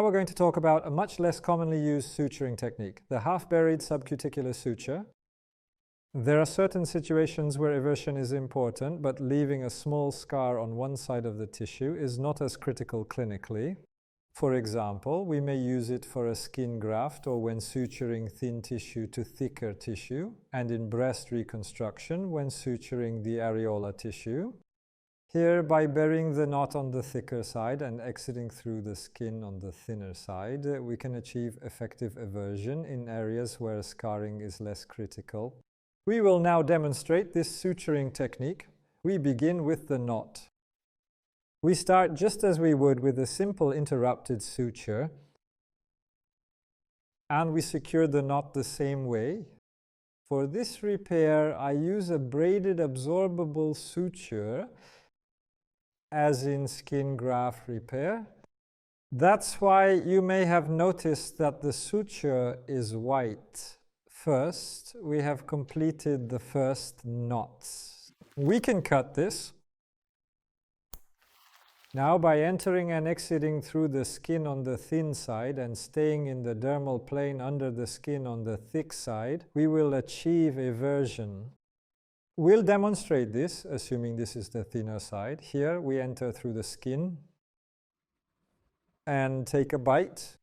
Now we're going to talk about a much less commonly used suturing technique, the half-buried subcuticular suture. There are certain situations where eversion is important, but leaving a small scar on one side of the tissue is not as critical clinically. For example, we may use it for a skin graft or when suturing thin tissue to thicker tissue, and in breast reconstruction when suturing the areola tissue. Here, by burying the knot on the thicker side and exiting through the skin on the thinner side, we can achieve effective eversion in areas where scarring is less critical. We will now demonstrate this suturing technique. We begin with the knot. We start just as we would with a simple interrupted suture, and we secure the knot the same way. For this repair, I use a braided absorbable suture, as in skin graft repair. That's why you may have noticed that the suture is white. First, we have completed the first knots. We can cut this. Now, by entering and exiting through the skin on the thin side and staying in the dermal plane under the skin on the thick side, we will achieve eversion. We'll demonstrate this, assuming this is the thinner side. Here, we enter through the skin and take a bite.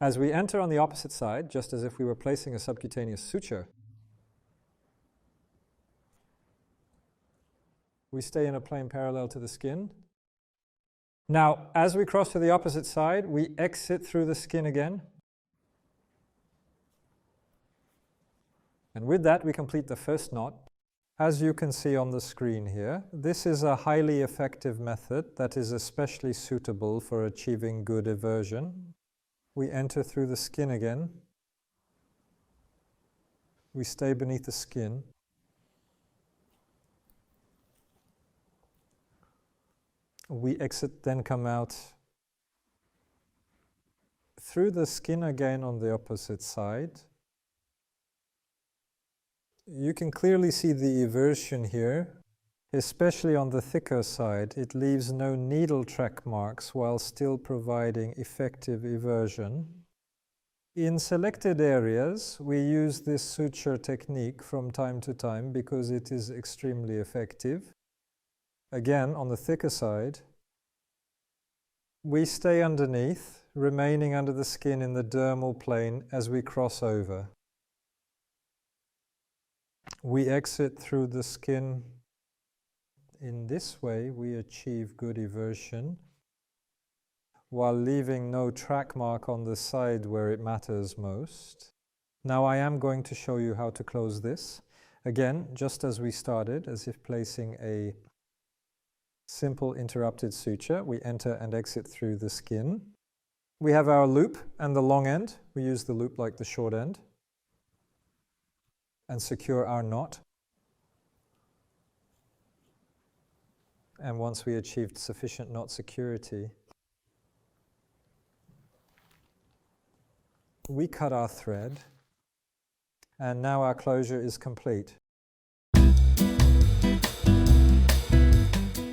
As we enter on the opposite side, just as if we were placing a subcutaneous suture, we stay in a plane parallel to the skin. Now, as we cross to the opposite side, we exit through the skin again. And with that, we complete the first knot. As you can see on the screen here, this is a highly effective method that is especially suitable for achieving good eversion. We enter through the skin again. We stay beneath the skin. We exit, then come out through the skin again on the opposite side. You can clearly see the eversion here, especially on the thicker side. It leaves no needle track marks while still providing effective eversion. In selected areas, we use this suture technique from time to time because it is extremely effective. Again, on the thicker side, we stay underneath, remaining under the skin in the dermal plane as we cross over. We exit through the skin. In this way, we achieve good eversion while leaving no track mark on the side where it matters most. Now I am going to show you how to close this. Again, just as we started, as if placing a simple interrupted suture, we enter and exit through the skin. We have our loop and the long end. We use the loop like the short end, and secure our knot. And once we achieved sufficient knot security, we cut our thread, and now our closure is complete.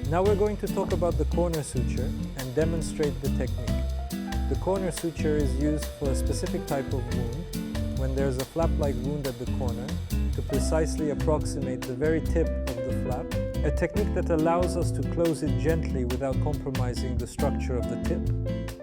Now we're going to talk about the corner suture and demonstrate the technique. The corner suture is used for a specific type of wound, when there's a flap-like wound at the corner, to precisely approximate the very tip of the flap, a technique that allows us to close it gently without compromising the structure of the tip.